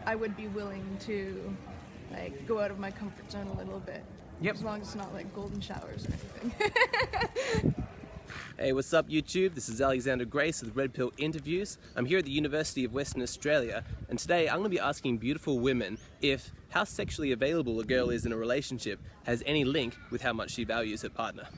I would be willing to like go out of my comfort zone a little bit. Yep. As long as it's not like golden showers or anything. Hey, what's up YouTube? This is Alexander Grace with Red Pill Interviews. I'm here at the University of Western Australia, and today I'm going to be asking beautiful women if how sexually available a girl is in a relationship has any link with how much she values her partner.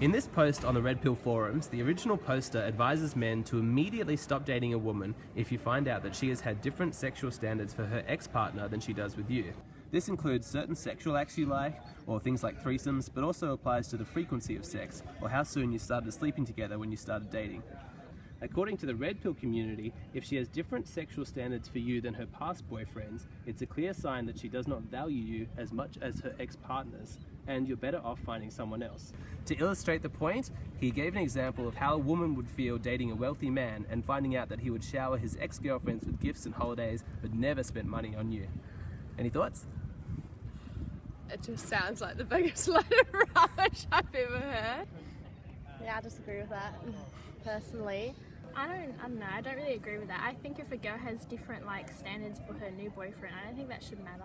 In this post on the Red Pill forums, the original poster advises men to immediately stop dating a woman if you find out that she has had different sexual standards for her ex-partner than she does with you. This includes certain sexual acts you like, or things like threesomes, but also applies to the frequency of sex, or how soon you started sleeping together when you started dating. According to the Red Pill community, if she has different sexual standards for you than her past boyfriends, it's a clear sign that she does not value you as much as her ex-partners, and you're better off finding someone else. To illustrate the point, he gave an example of how a woman would feel dating a wealthy man and finding out that he would shower his ex-girlfriends with gifts and holidays, but never spent money on you. Any thoughts? It just sounds like the biggest load of rubbish I've ever heard. Yeah, I disagree with that, personally. I don't know, I don't really agree with that. I think if a girl has different standards for her new boyfriend, I don't think that should matter.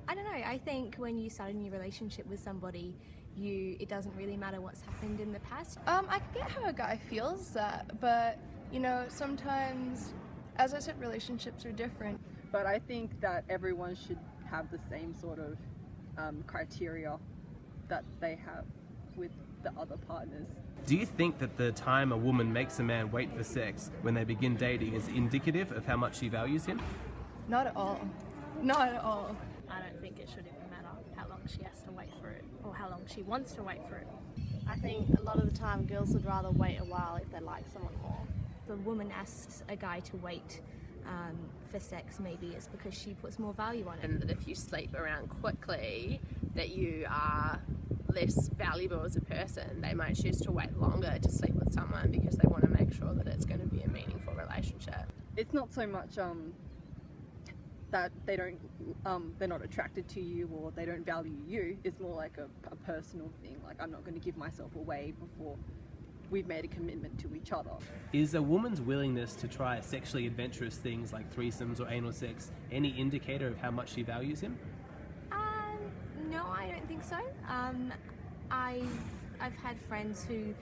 I don't know, I think when you start a new relationship with somebody, it doesn't really matter what's happened in the past. I can get how a guy feels that, but you know, sometimes, as I said, relationships are different. But I think that everyone should have the same sort of criteria that they have with the other partners. Do you think that the time a woman makes a man wait for sex when they begin dating is indicative of how much she values him? Not at all. Not at all. I don't think it should even matter how long she has to wait for it or how long she wants to wait for it. I think a lot of the time girls would rather wait a while if they like someone more. If a woman asks a guy to wait for sex, maybe it's because she puts more value on it. And that if you sleep around quickly, that you are less valuable as a person. They might choose to wait longer to sleep with someone because they want to make sure that it's going to be a meaningful relationship. It's not so much that they're not attracted to you or they don't value you. It's more like a personal thing. Like, I'm not going to give myself away before we've made a commitment to each other. Is a woman's willingness to try sexually adventurous things like threesomes or anal sex any indicator of how much she values him? No, I don't think so. I've had friends who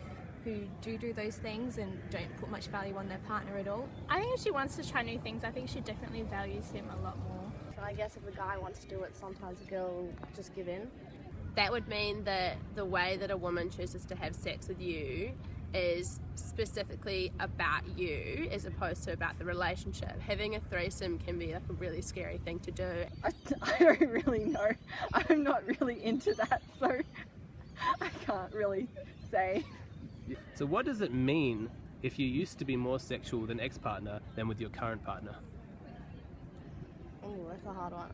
do those things and don't put much value on their partner at all. I think if she wants to try new things, I think she definitely values him a lot more. So I guess if a guy wants to do it, sometimes a girl will just give in. That would mean that the way that a woman chooses to have sex with you is specifically about you as opposed to about the relationship. Having a threesome can be like a really scary thing to do. I don't really know. I'm not really into that, so I can't really say. So what does it mean if you used to be more sexual with an ex-partner than with your current partner? Oh, that's a hard one.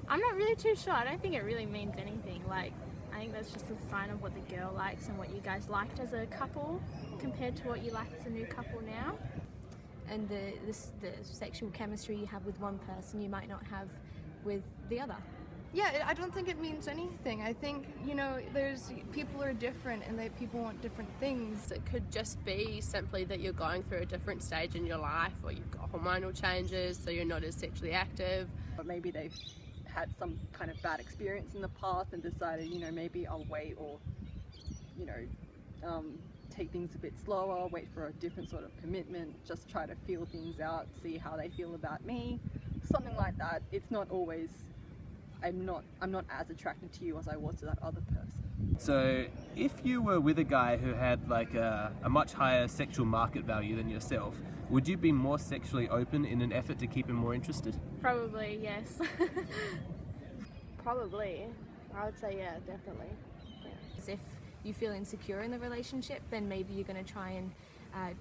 I'm not really too sure. I don't think it really means anything. I think that's just a sign of what the girl likes and what you guys liked as a couple compared to what you like as a new couple now. And the sexual chemistry you have with one person you might not have with the other. Yeah, I don't think it means anything. I think, you know, people are different and people want different things. It could just be simply that you're going through a different stage in your life, or you've got hormonal changes, so you're not as sexually active. Or maybe they've had some kind of bad experience in the past and decided, you know, maybe I'll wait, or, you know, take things a bit slower, wait for a different sort of commitment, just try to feel things out, see how they feel about me, something like that. It's not always, I'm not as attracted to you as I was to that other person. So if you were with a guy who had a much higher sexual market value than yourself, would you be more sexually open in an effort to keep him more interested? Probably, yes. Probably. I would say yeah, definitely. Yeah. If you feel insecure in the relationship, then maybe you're going to try and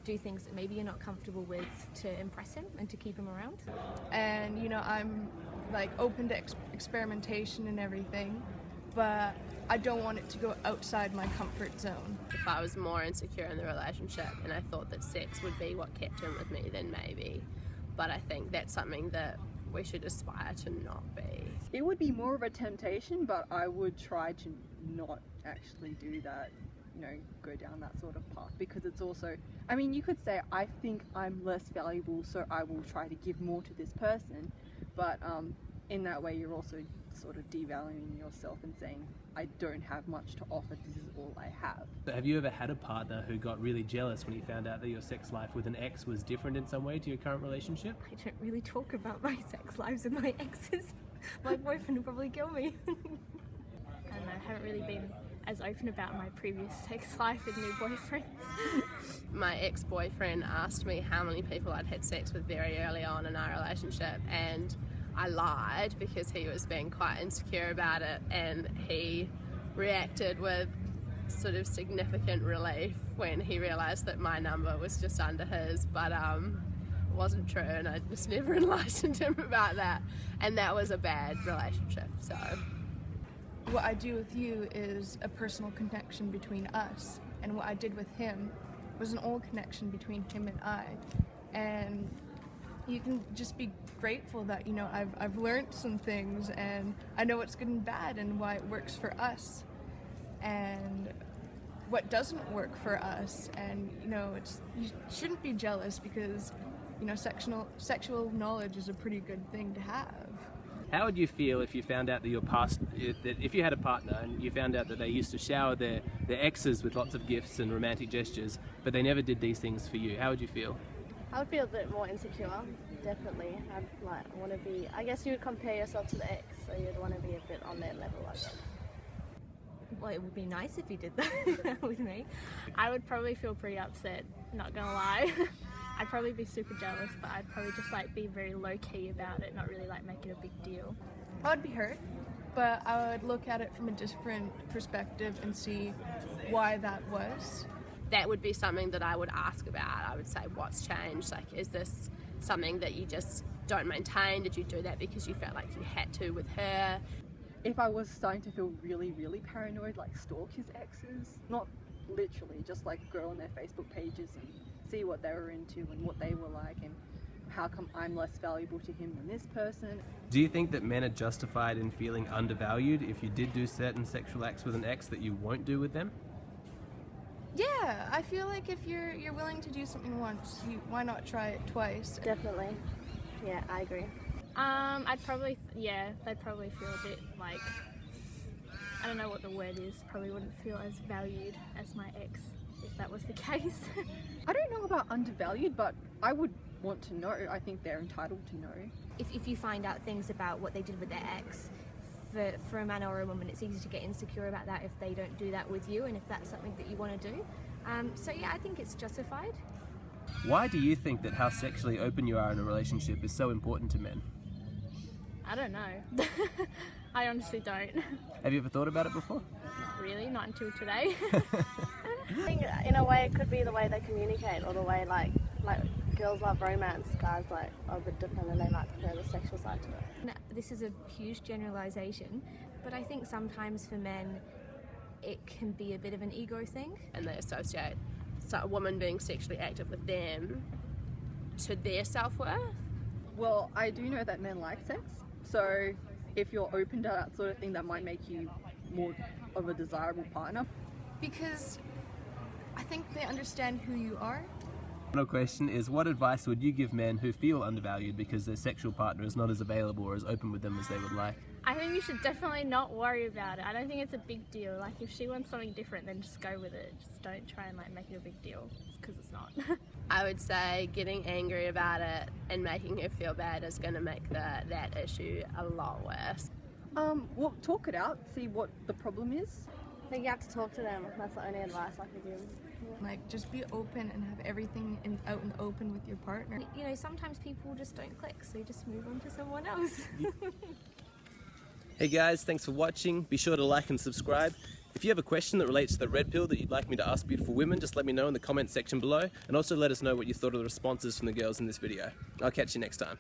do things that maybe you're not comfortable with to impress him and to keep him around. And you know, I'm open to experimentation and everything, but I don't want it to go outside my comfort zone. If I was more insecure in the relationship and I thought that sex would be what kept him with me, then maybe. But I think that's something that we should aspire to not be. It would be more of a temptation, but I would try to not actually do that. you know, go down that sort of path, because it's also, I mean, you could say, I think I'm less valuable, so I will try to give more to this person, but in that way you're also sort of devaluing yourself and saying, I don't have much to offer, this is all I have. Have you ever had a partner who got really jealous when he found out that your sex life with an ex was different in some way to your current relationship? I don't really talk about my sex lives with my exes. My boyfriend will probably kill me. I don't know, I haven't really been as open about my previous sex life with new boyfriends. My ex-boyfriend asked me how many people I'd had sex with very early on in our relationship, and I lied because he was being quite insecure about it, and he reacted with sort of significant relief when he realised that my number was just under his, but it wasn't true, and I just never enlightened him about that, and that was a bad relationship. So What I do with you is a personal connection between us, and what I did with him was an old connection between him and I. And you can just be grateful that, you know, I've learned some things, and I know what's good and bad and why it works for us and what doesn't work for us. And you know, you shouldn't be jealous, because you know, sexual knowledge is a pretty good thing to have. How would you feel if you found out that if you had a partner and you found out that they used to shower their exes with lots of gifts and romantic gestures, but they never did these things for you? How would you feel? I would feel a bit more insecure, definitely. I'd like want to be, I guess you would compare yourself to the ex, so you'd want to be a bit on their level, I guess. Well, it would be nice if you did that with me. I would probably feel pretty upset, not gonna lie. I'd probably be super jealous, but I'd probably just like be very low-key about it, not really like make it a big deal. I would be hurt, but I would look at it from a different perspective and see why that was. that would be something that I would ask about. I would say, what's changed? Like, is this something that you just don't maintain? Did you do that because you felt like you had to with her? If I was starting to feel really, really paranoid, like stalk his exes, not literally, just like go on their Facebook pages and see what they were into and what they were like, and how come I'm less valuable to him than this person. Do you think that men are justified in feeling undervalued if you did do certain sexual acts with an ex that you won't do with them? Yeah, I feel like if you're willing to do something once, why not try it twice? Definitely. Yeah, I agree. I'd probably, they'd probably feel a bit like, I don't know what the word is, probably wouldn't feel as valued as my ex if that was the case. I don't know about undervalued, but I would want to know. I think they're entitled to know. If you find out things about what they did with their ex, for a man or a woman, it's easy to get insecure about that if they don't do that with you, and if that's something that you want to do. So yeah, I think it's justified. Why do you think that how sexually open you are in a relationship is so important to men? I don't know. I honestly don't. Have you ever thought about it before? Not really, not until today. I think in a way it could be the way they communicate, or the way like girls love romance, guys like are a bit different and they might prefer the sexual side to it. Now, this is a huge generalization, but I think sometimes for men it can be a bit of an ego thing. And they associate a woman being sexually active with them to their self-worth. Well, I do know that men like sex, so if you're open to that sort of thing, that might make you more of a desirable partner. Because I think they understand who you are. Final question is, what advice would you give men who feel undervalued because their sexual partner is not as available or as open with them as they would like? I think you should definitely not worry about it. I don't think it's a big deal. Like, if she wants something different, then just go with it. Just don't try and like make it a big deal, because it's not. I would say getting angry about it and making her feel bad is going to make that issue a lot worse. Well, talk it out, see what the problem is. I think you have to talk to them. That's the only advice I could give. Like, just be open and have everything out in the open with your partner. You know, sometimes people just don't click, so you just move on to someone else. Hey guys, thanks for watching. Be sure to like and subscribe. If you have a question that relates to the red pill that you'd like me to ask beautiful women, just let me know in the comment section below, and also let us know what you thought of the responses from the girls in this video. I'll catch you next time.